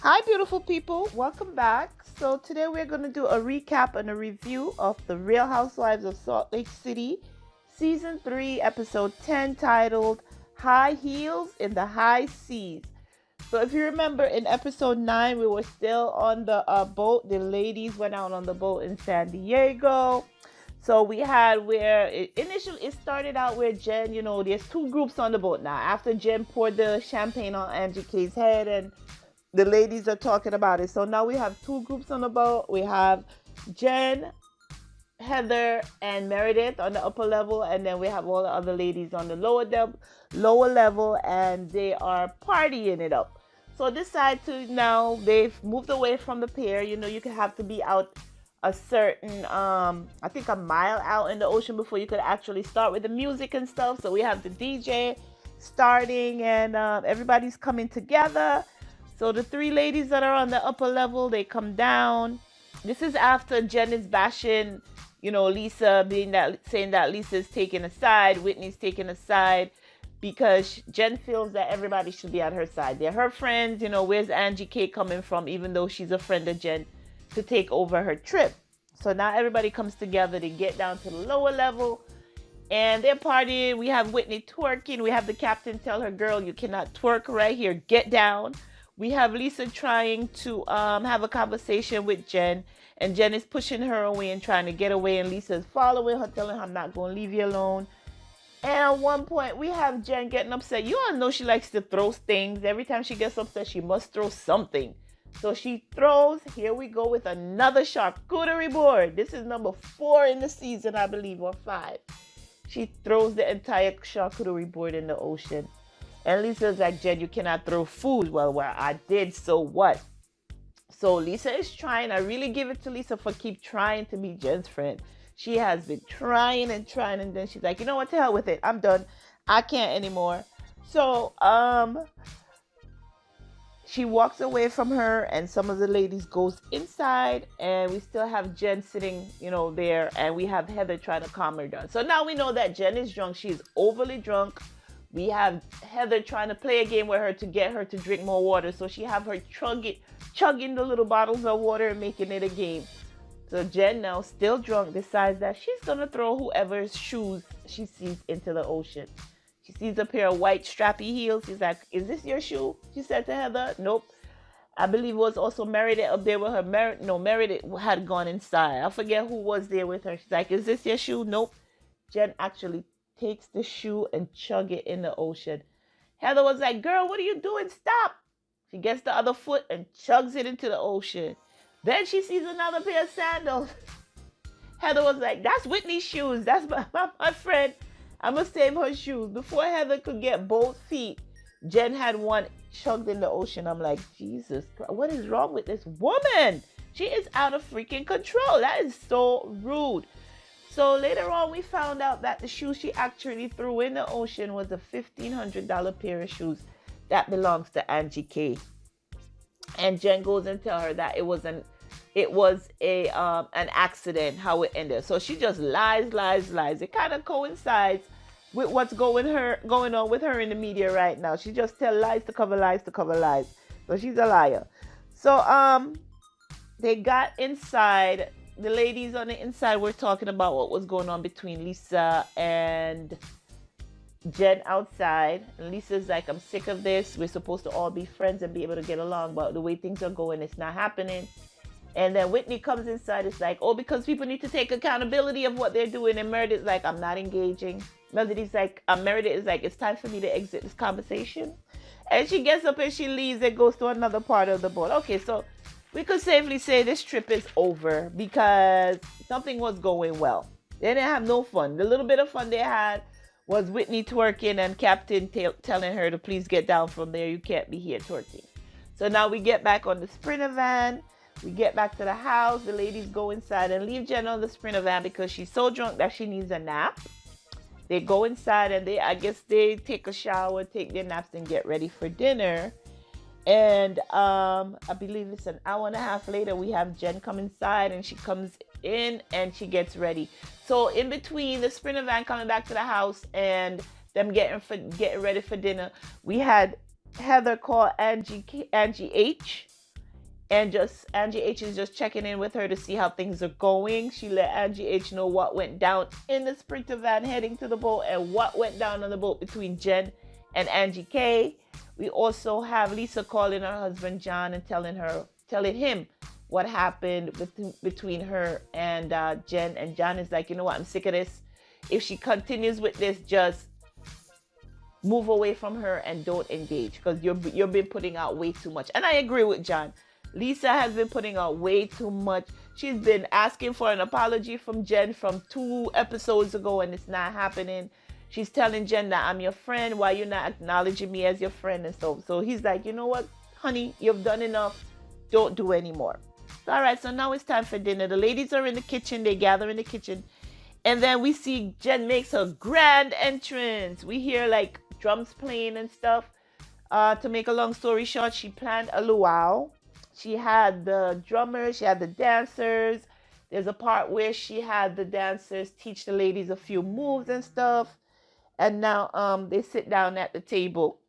Hi, beautiful people. Welcome back. So today we're going to do a recap and a review of The Real Housewives of Salt Lake City, Season 3, Episode 10, titled High Heels in the High Seas. So if you remember, in Episode 9, we were still on the boat. The ladies went out on the boat in San Diego. So we had where it started out where Jen, there's two groups on the boat now. After Jen poured the champagne on Angie K's head and the ladies are talking about it. So now we have two groups on the boat. We have Jen, Heather, and Meredith on the upper level, and then we have all the other ladies on the lower level, and they are partying it up. So this side too, now they've moved away from the pier. You could have to be out a certain, I think a mile out in the ocean before you could actually start with the music and stuff. So we have the DJ starting, and everybody's coming together. So the three ladies that are on the upper level, they come down. This is after Jen is bashing, Lisa, saying that Lisa's taking a side, Whitney's taking a side, because Jen feels that everybody should be on her side. They're her friends. Where's Angie K coming from, even though she's a friend of Jen, to take over her trip? So now everybody comes together to get down to the lower level, and they're partying. We have Whitney twerking. We have the captain tell her, girl, you cannot twerk right here. Get down. We have Lisa trying to have a conversation with Jen, and Jen is pushing her away and trying to get away, and Lisa's following her, telling her, I'm not going to leave you alone. And at one point, we have Jen getting upset. You all know she likes to throw things. Every time she gets upset, she must throw something. So she throws, here we go with another charcuterie board. This is number 4 in the season, I believe, or 5. She throws the entire charcuterie board in the ocean. And Lisa's like, Jen, you cannot throw food. Well, I did, so what? So Lisa is trying. I really give it to Lisa for keep trying to be Jen's friend. She has been trying, and then she's like, you know what, to hell with it. I'm done. I can't anymore. So she walks away from her, and some of the ladies goes inside, and we still have Jen sitting, there, and we have Heather trying to calm her down. So now we know that Jen is drunk. She's overly drunk. We have Heather trying to play a game with her to get her to drink more water. So she have her chugging the little bottles of water and making it a game. So Jen, now still drunk, decides that she's going to throw whoever's shoes she sees into the ocean. She sees a pair of white strappy heels. She's like, is this your shoe? She said to Heather. Nope. I believe it was also Meredith up there with her. Meredith had gone inside. I forget who was there with her. She's like, is this your shoe? Nope. Jen actually takes the shoe and chug it in the ocean. Heather was like, girl, what are you doing? Stop. She gets the other foot and chugs it into the ocean. Then she sees another pair of sandals. Heather was like, that's Whitney's shoes. That's my friend. I'm going to save her shoes. Before Heather could get both feet, Jen had one chugged in the ocean. I'm like, Jesus Christ, what is wrong with this woman? She is out of freaking control. That is so rude. So later on, we found out that the shoes she actually threw in the ocean was a $1,500 pair of shoes that belongs to Angie K. And Jen goes and tell her that it was an accident, how it ended. So she just lies. It kind of coincides with what's going on with her in the media right now. She just tells lies to cover lies. So she's a liar. So they got inside. The ladies on the inside were talking about what was going on between Lisa and Jen outside. And Lisa's like, I'm sick of this. We're supposed to all be friends and be able to get along, but the way things are going, it's not happening. And then Whitney comes inside. It's like, oh, because people need to take accountability of what they're doing. And Meredith's like, I'm not engaging. Meredith is like, it's time for me to exit this conversation. And she gets up and she leaves and goes to another part of the boat. Okay, so we could safely say this trip is over because something was going well. They didn't have no fun. The little bit of fun they had was Whitney twerking and Captain telling her to please get down from there. You can't be here twerking. So now we get back on the Sprinter van. We get back to the house. The ladies go inside and leave Jen on the Sprinter van because she's so drunk that she needs a nap. They go inside and I guess they take a shower, take their naps, and get ready for dinner. And I believe it's an hour and a half later, we have Jen come inside, and she comes in and she gets ready. So in between the Sprinter van coming back to the house and them getting ready for dinner, we had Heather call Angie H and just Angie H is just checking in with her to see how things are going. She let Angie H know what went down in the Sprinter van heading to the boat and what went down on the boat between Jen and Angie K. We also have Lisa calling her husband John and telling him what happened between her and Jen. And John is like, you know what, I'm sick of this. If she continues with this, just move away from her and don't engage, because you've been putting out way too much. And I agree with John. Lisa has been putting out way too much. She's been asking for an apology from Jen from 2 episodes ago, and it's not happening. She's telling Jen that I'm your friend. Why you're not acknowledging me as your friend and so. So he's like, you know what, honey, you've done enough. Don't do anymore. All right, so now it's time for dinner. The ladies are in the kitchen. They gather in the kitchen. And then we see Jen makes her grand entrance. We hear like drums playing and stuff. To make a long story short, she planned a luau. She had the drummers, she had the dancers. There's a part where she had the dancers teach the ladies a few moves and stuff. And now they sit down at the table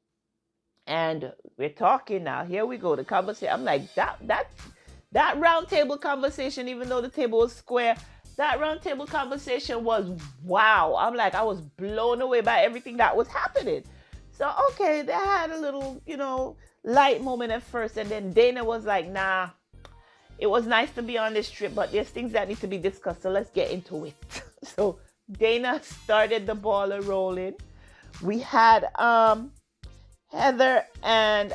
and we're talking now. Here we go, the conversation. I'm like, that round table conversation, even though the table was square, that round table conversation was wow. I'm like, I was blown away by everything that was happening. So, okay, they had a little, light moment at first. And then Dana was like, nah, it was nice to be on this trip, but there's things that need to be discussed. So let's get into it. So Dana started the ball rolling. We had Heather and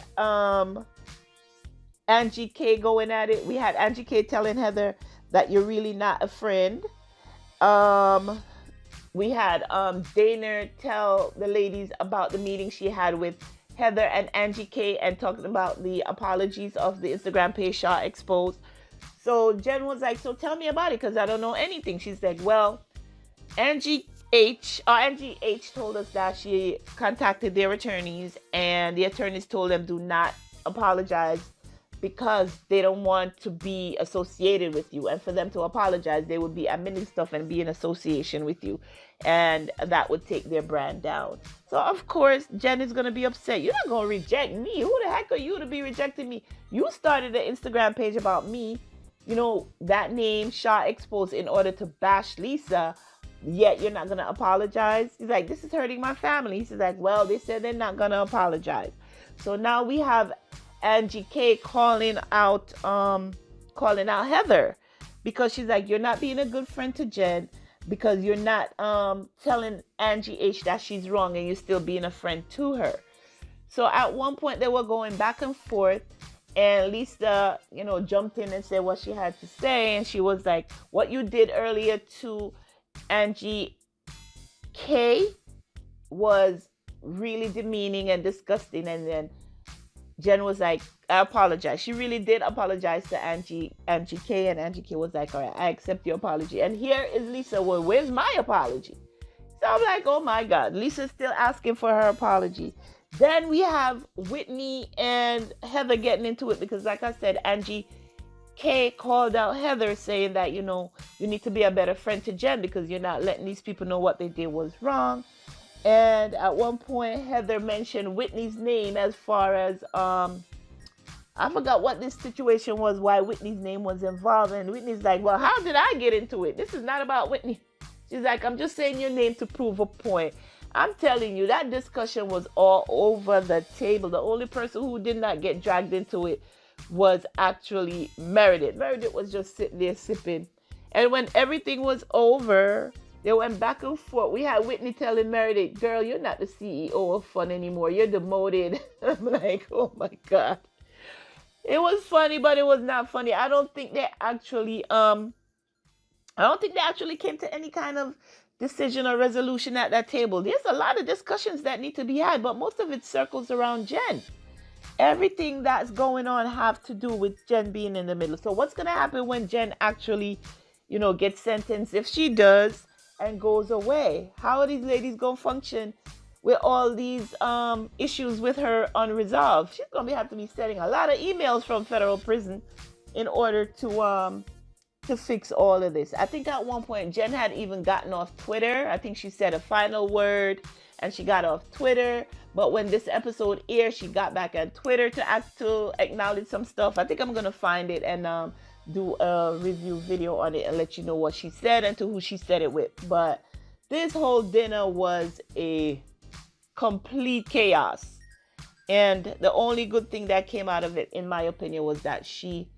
Angie K going at it. We had Angie K telling Heather that you're really not a friend. We had Dana tell the ladies about the meeting she had with Heather and Angie K and talking about the apologies of the Instagram page Shaw exposed. So Jen was like, so tell me about it, because I don't know anything. She's like, well, Angie H told us that she contacted their attorneys and the attorneys told them do not apologize because they don't want to be associated with you. And for them to apologize, they would be admitting stuff and be in association with you. And that would take their brand down. So, of course, Jen is going to be upset. You're not going to reject me. Who the heck are you to be rejecting me? You started an Instagram page about me, that name, Shaw Exposed, in order to bash Lisa. Yet you're not going to apologize. He's like, this is hurting my family. He's like, well, they said they're not going to apologize. So now we have Angie K calling out Heather, because she's like, you're not being a good friend to Jen because you're not telling Angie H that she's wrong and you're still being a friend to her. So at one point they were going back and forth, and Lisa, jumped in and said what she had to say, and she was like, what you did earlier to Angie K was really demeaning and disgusting. And then Jen was like, I apologize. She really did apologize to Angie K, and Angie K was like, all right, I accept your apology. And here is Lisa, well, where's my apology? So I'm like, oh my God, Lisa's still asking for her apology. Then we have Whitney and Heather getting into it because, like I said, Angie K called out Heather saying that, you need to be a better friend to Jen because you're not letting these people know what they did was wrong. And at one point, Heather mentioned Whitney's name as far as, I forgot what this situation was, why Whitney's name was involved. And Whitney's like, well, how did I get into it? This is not about Whitney. She's like, I'm just saying your name to prove a point. I'm telling you, that discussion was all over the table. The only person who did not get dragged into it was actually Meredith. Meredith was just sitting there sipping. And when everything was over, they went back and forth. We had Whitney telling Meredith, girl, you're not the CEO of Fun anymore. You're demoted. I'm like, oh my God. It was funny, but it was not funny. I don't think they actually came to any kind of decision or resolution at that table. There's a lot of discussions that need to be had, but most of it circles around Jen. Everything that's going on have to do with Jen being in the middle. So what's going to happen when Jen actually, gets sentenced, if she does, and goes away? How are these ladies going to function with all these issues with her unresolved? She's going to have to be sending a lot of emails from federal prison in order to to fix all of this. I think at one point Jen had even gotten off Twitter. I think she said a final word and she got off Twitter. But when this episode aired, she got back on Twitter to acknowledge some stuff. I think I'm gonna find it and do a review video on it and let you know what she said and to who she said it with. But this whole dinner was a complete chaos. And the only good thing that came out of it, in my opinion, was that she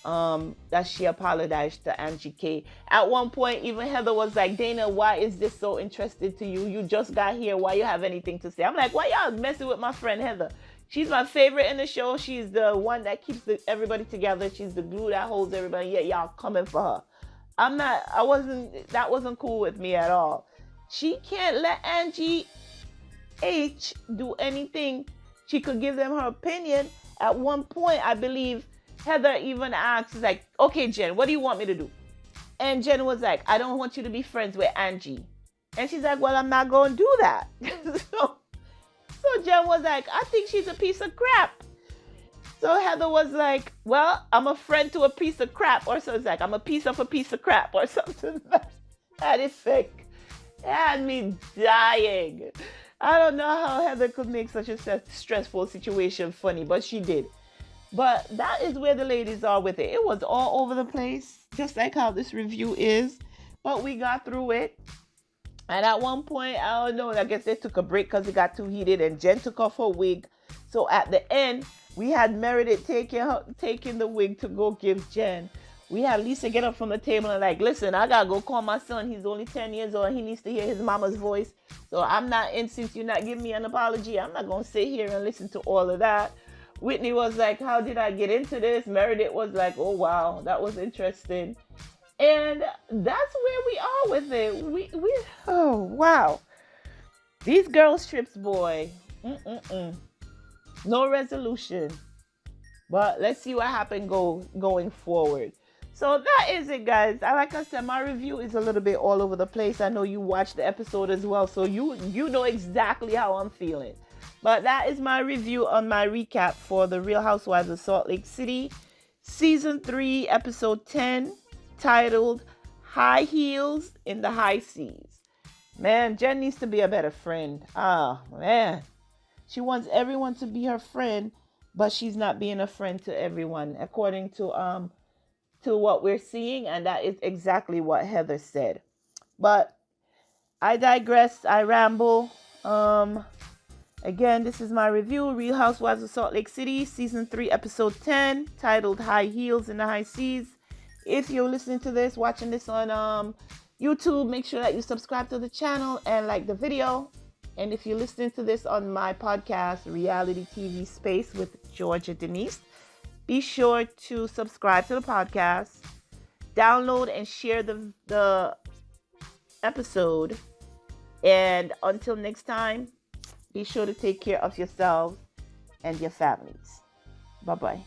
apologized to Angie K. At one point, even Heather was like, Dana, why is this so interesting to you? You just got here. Why you have anything to say? I'm like, why y'all messing with my friend Heather? She's my favorite in the show. She's the one that keeps everybody together. She's the glue that holds everybody. Yet y'all coming for her. That wasn't cool with me at all. She can't let Angie H do anything. She could give them her opinion. At one point, I believe Heather even asked, like, okay, Jen, what do you want me to do? And Jen was like, I don't want you to be friends with Angie. And she's like, well, I'm not going to do that. So Jen was like, I think she's a piece of crap. So Heather was like, well, I'm a friend to a piece of crap. Or so it's like, I'm a piece of crap or something like that effect. It had me dying. I don't know how Heather could make such a stressful situation funny, but she did. But that is where the ladies are with it. It was all over the place, just like how this review is. But we got through it. And at one point, I don't know, I guess they took a break because it got too heated and Jen took off her wig. So at the end, we had Meredith taking the wig to go give Jen. We had Lisa get up from the table and like, listen, I got to go call my son. He's only 10 years old. He needs to hear his mama's voice. So since you're not giving me an apology, I'm not going to sit here and listen to all of that. Whitney was like, how did I get into this? Meredith was like, oh, wow, that was interesting. And that's where we are with it. We oh, wow. These girls trips, boy. No resolution. But let's see what happened going forward. So that is it, guys. Like I said, my review is a little bit all over the place. I know you watched the episode as well, so you know exactly how I'm feeling. But that is my review on my recap for The Real Housewives of Salt Lake City, Season 3, Episode 10, titled High Heels in the High Seas. Man, Jen needs to be a better friend. Ah, man. She wants everyone to be her friend, but she's not being a friend to everyone, according to what we're seeing, and that is exactly what Heather said. But I digress. I ramble. Again, this is my review, Real Housewives of Salt Lake City, Season 3, Episode 10, titled High Heels in the High Seas. If you're listening to this, watching this on YouTube, make sure that you subscribe to the channel and like the video. And if you're listening to this on my podcast, Reality TV Space with Georgia Denise, be sure to subscribe to the podcast, download and share the episode. And until next time, be sure to take care of yourselves and your families. Bye-bye.